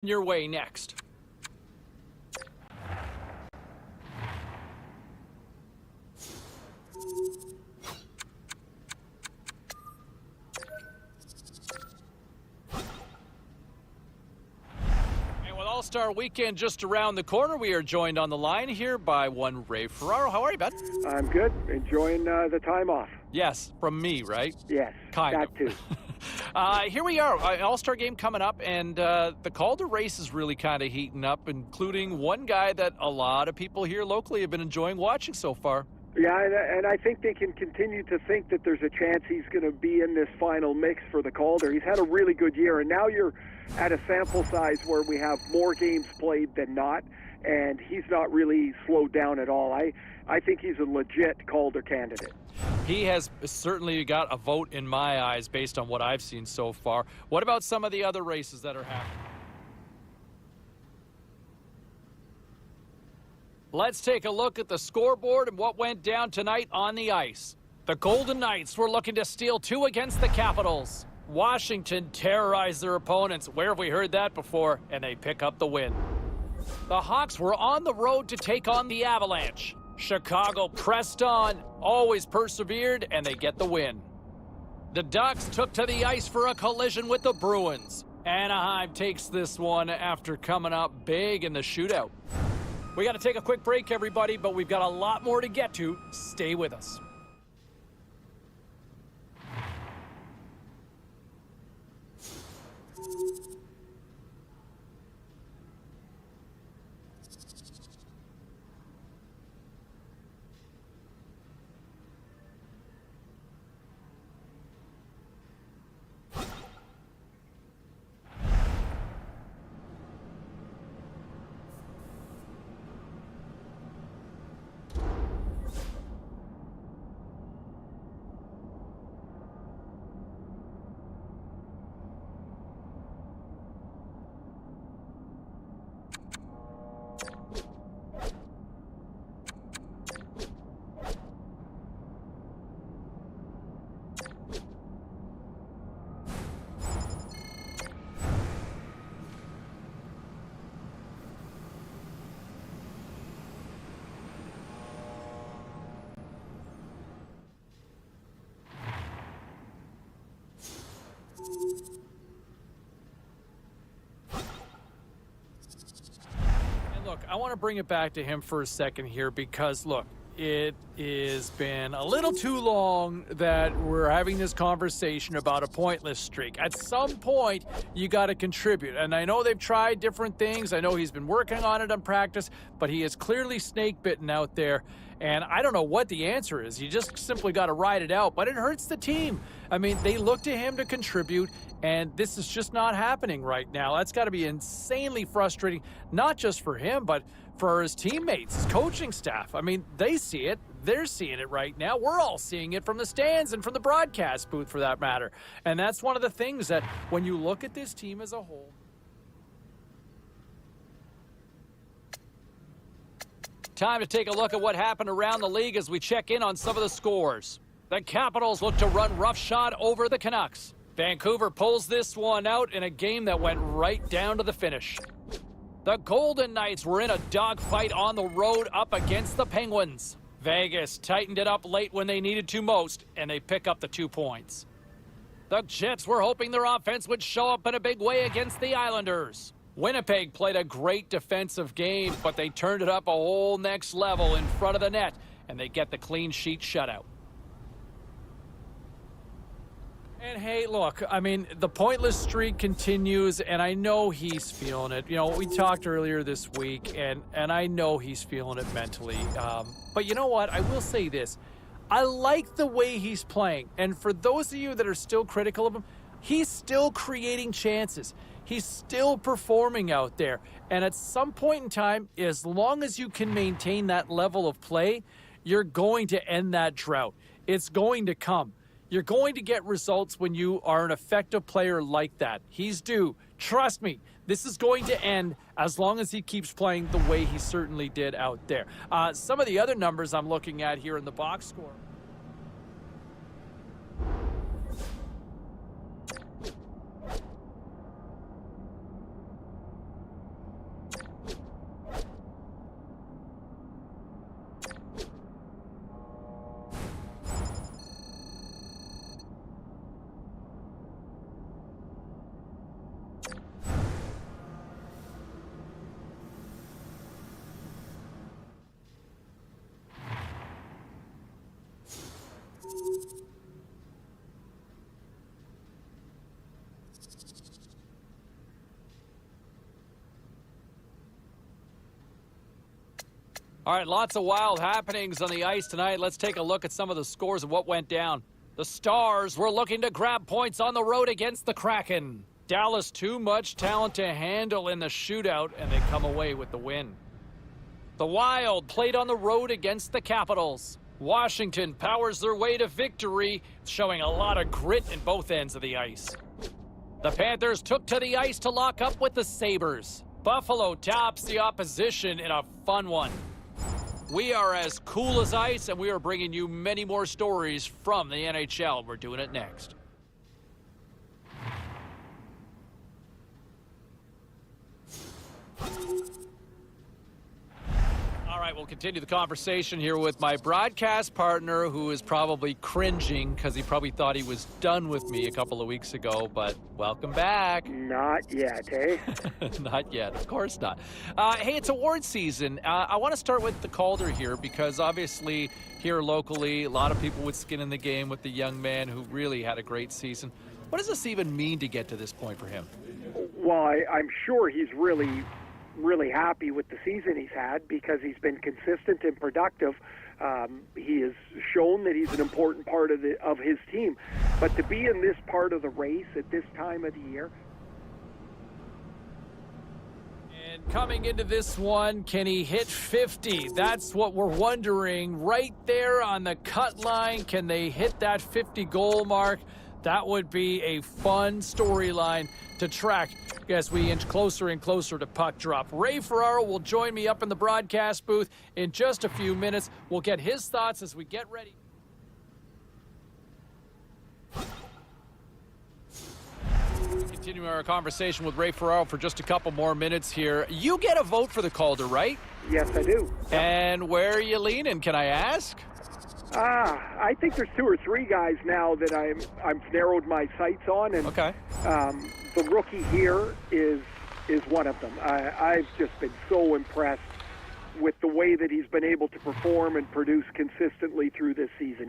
your way next. And with All-Star Weekend just around the corner, we are joined on the line here by one Ray Ferraro. How are you, bud? I'm good. Enjoying the time off. Yes, from me, right? Yes, Kind that of. too. Here we are, All-Star game coming up, and the Calder race is really kind of heating up, including one guy that a lot of people here locally have been enjoying watching so far. Yeah, and I think they can continue to think that there's a chance he's going to be in this final mix for the Calder. He's had a really good year, and now you're at a sample size where we have more games played than not, and he's not really slowed down at all. I think he's a legit Calder candidate. He has certainly got a vote in my eyes based on what I've seen so far. What about some of the other races that are happening? Let's take a look at the scoreboard and what went down tonight on the ice. The Golden Knights were looking to steal 2 against the Capitals. Washington terrorized their opponents. Where have we heard that before? And they pick up the win. The Hawks were on the road to take on the Avalanche. Chicago pressed on, always persevered, and they get the win. The Ducks took to the ice for a collision with the Bruins. Anaheim takes this one after coming up big in the shootout. We got to take a quick break, everybody, but we've got a lot more to get to. Stay with us. Look, I want to bring it back to him for a second here because, look, it has been a little too long that we're having this conversation about a pointless streak. At some point, you got to contribute. And I know they've tried different things. I know he's been working on it in practice, but he is clearly snake-bitten out there. And I don't know what the answer is. You just simply got to ride it out. But it hurts the team. I mean, they look to him to contribute, and this is just not happening right now. That's got to be insanely frustrating, not just for him, but for his teammates, his coaching staff. I mean, they see it. They're seeing it right now. We're all seeing it from the stands and from the broadcast booth, for that matter. And that's one of the things that when you look at this team as a whole, time to take a look at what happened around the league as we check in on some of the scores. The Capitals look to run roughshod over the Canucks. Vancouver pulls this one out in a game that went right down to the finish. The Golden Knights were in a dogfight on the road up against the Penguins. Vegas tightened it up late when they needed to most, and they pick up the 2 points. The Jets were hoping their offense would show up in a big way against the Islanders. Winnipeg played a great defensive game, but they turned it up a whole next level in front of the net, and they get the clean sheet shutout. And hey, look, I mean, the pointless streak continues, and I know he's feeling it. You know, we talked earlier this week, and I know he's feeling it mentally. But you know what? I will say this. I like the way he's playing. And for those of you that are still critical of him, he's still creating chances. He's still performing out there. And at some point in time, as long as you can maintain that level of play, you're going to end that drought. It's going to come. You're going to get results when you are an effective player like that. He's due. Trust me, this is going to end as long as he keeps playing the way he certainly did out there. Some of the other numbers I'm looking at here in the box score. All right, lots of wild happenings on the ice tonight. Let's take a look at some of the scores of what went down. The Stars were looking to grab points on the road against the Kraken. Dallas, too much talent to handle in the shootout, and they come away with the win. The Wild played on the road against the Capitals. Washington powers their way to victory, showing a lot of grit in both ends of the ice. The Panthers took to the ice to lock up with the Sabres. Buffalo tops the opposition in a fun one. We are as cool as ice, and we are bringing you many more stories from the NHL. We're doing it next. All right, we'll continue the conversation here with my broadcast partner, who is probably cringing because he probably thought he was done with me a couple of weeks ago, but welcome back. Not yet, eh? Not yet, of course not. Hey, it's award season. I want to start with the Calder here because obviously here locally, a lot of people with skin in the game with the young man who really had a great season. What does this even mean to get to this point for him? Well, I'm sure he's really happy with the season he's had because he's been consistent and productive. He has shown that he's an important part of his team. But to be in this part of the race at this time of the year. And coming into this one, can he hit 50? That's what we're wondering. Right there on the cut line, can they hit that 50-goal mark? That would be a fun storyline to track as we inch closer and closer to puck drop. Ray Ferraro will join me up in the broadcast booth in just a few minutes. We'll get his thoughts as we get ready. Continuing our conversation with Ray Ferraro for just a couple more minutes here. You get a vote for the Calder, right? Yes, I do. And where are you leaning, can I ask? I think there's 2 or 3 guys now that I've narrowed my sights on, and okay. The rookie here is one of them. I've just been so impressed with the way that he's been able to perform and produce consistently through this season.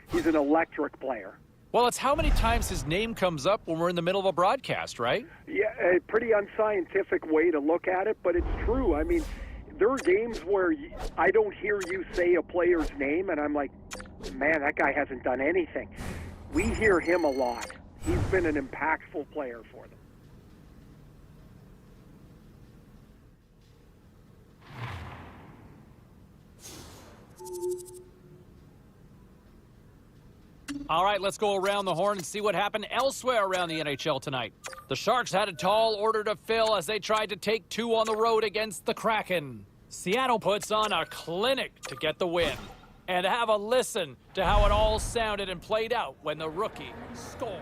He's an electric player. Well, it's how many times his name comes up when we're in the middle of a broadcast, right? Yeah, a pretty unscientific way to look at it, but it's true. I mean, there are games where I don't hear you say a player's name, and I'm like, man, that guy hasn't done anything. We hear him a lot. He's been an impactful player for them. All right, let's go around the horn and see what happened elsewhere around the NHL tonight. The Sharks had a tall order to fill as they tried to take 2 on the road against the Kraken. Seattle puts on a clinic to get the win. And have a listen to how it all sounded and played out when the rookie scored.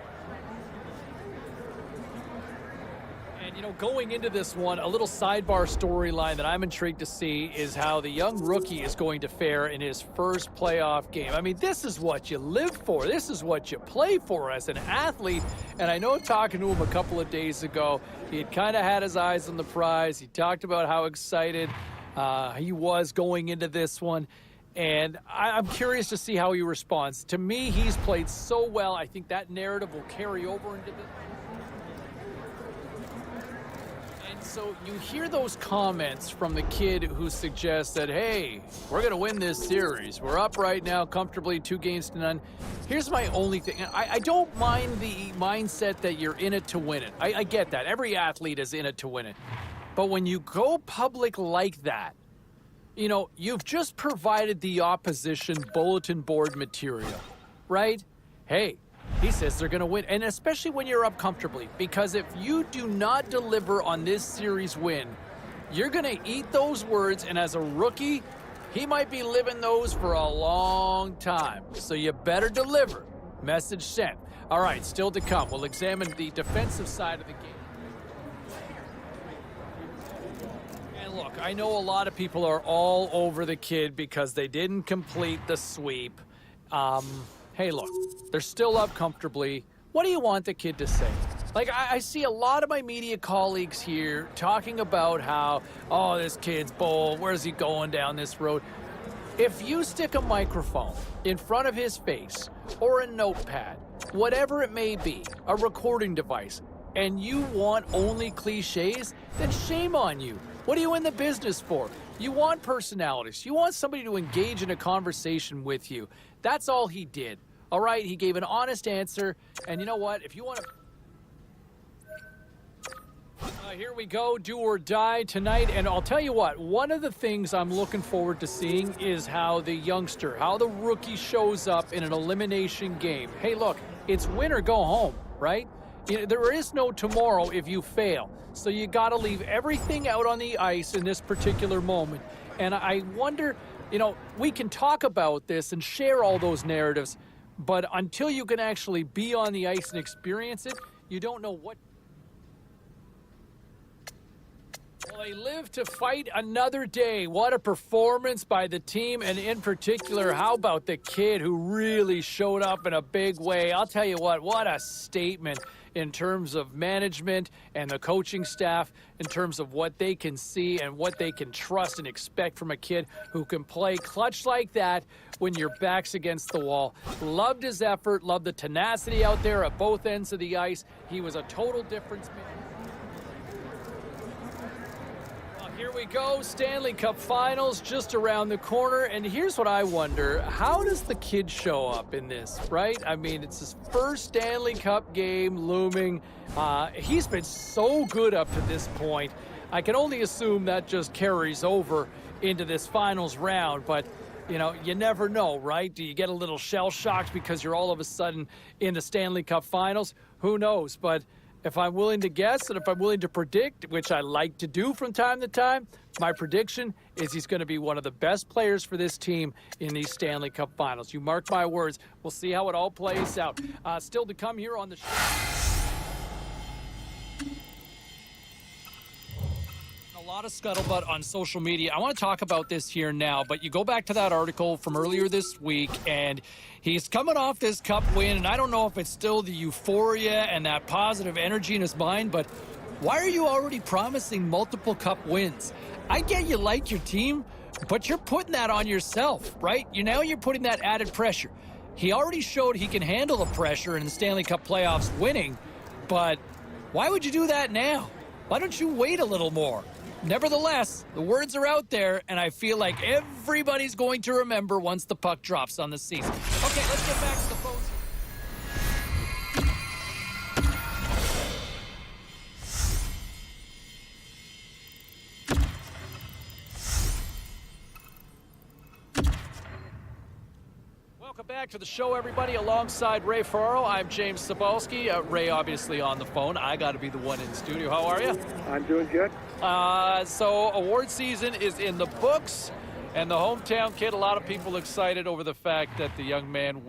And, you know, going into this one, a little sidebar storyline that I'm intrigued to see is how the young rookie is going to fare in his first playoff game. I mean, this is what you live for. This is what you play for as an athlete. And I know talking to him a couple of days ago, he had kind of had his eyes on the prize. He talked about how excited he was going into this one. And I'm curious to see how he responds. To me, he's played so well. I think that narrative will carry over into the... And so you hear those comments from the kid who suggests that, hey, we're going to win this series. We're up right now comfortably 2-0. Here's my only thing. I don't mind the mindset that you're in it to win it. I get that. Every athlete is in it to win it. But when you go public like that, you know, you've just provided the opposition bulletin board material, right? Hey, he says they're going to win. And especially when you're up comfortably, because if you do not deliver on this series win, you're going to eat those words. And as a rookie, he might be living those for a long time. So you better deliver. Message sent. All right, still to come. We'll examine the defensive side of the game. Look, I know a lot of people are all over the kid because they didn't complete the sweep. Hey, look, they're still up comfortably. What do you want the kid to say? Like, I see a lot of my media colleagues here talking about how, oh, this kid's bold. Where's he going down this road? If you stick a microphone in front of his face or a notepad, whatever it may be, a recording device, and you want only cliches, then shame on you. What are you in the business for? You want personalities. You want somebody to engage in a conversation with you. That's all he did. All right, he gave an honest answer. And you know what? If you want to... here we go, do or die tonight. And I'll tell you what, one of the things I'm looking forward to seeing is how the youngster, how the rookie shows up in an elimination game. Hey, look, it's win or go home, right? There is no tomorrow if you fail. So you got to leave everything out on the ice in this particular moment. And I wonder, we can talk about this and share all those narratives, but until you can actually be on the ice and experience it, you don't know what. Well, they live to fight another day. What a performance by the team, and in particular, how about the kid who really showed up in a big way? I'll tell you what a statement in terms of management and the coaching staff, in terms of what they can see and what they can trust and expect from a kid who can play clutch like that when your back's against the wall. Loved his effort, loved the tenacity out there at both ends of the ice. He was a total difference maker. Here we go, Stanley Cup Finals just around the corner, and here's what I wonder. How does the kid show up in this, right? I mean, it's his first Stanley Cup game looming. He's been so good up to this point. I can only assume that just carries over into this finals round, but you never know, right? Do you get a little shell-shocked because you're all of a sudden in the Stanley Cup Finals? Who knows? But if I'm willing to guess and if I'm willing to predict, which I like to do from time to time, my prediction is he's going to be one of the best players for this team in these Stanley Cup Finals. You mark my words. We'll see how it all plays out. Still to come here on the show. A lot of scuttlebutt on social media. I want to talk about this here now, but you go back to that article from earlier this week, and he's coming off this cup win, and I don't know if it's still the euphoria and that positive energy in his mind, but why are you already promising multiple cup wins? I get you like your team, but you're putting that on yourself, right? You're putting that added pressure. He already showed he can handle the pressure in the Stanley Cup playoffs winning, but why would you do that now? Why don't you wait a little more? Nevertheless, the words are out there, and I feel like everybody's going to remember once the puck drops on the season. Okay, let's get back to the phones. Welcome back to the show, everybody. Alongside Ray Ferraro, I'm James Cybulski. Ray, obviously, on the phone. I got to be the one in studio. How are you? I'm doing good. So award season is in the books, and the hometown kid, a lot of people excited over the fact that the young man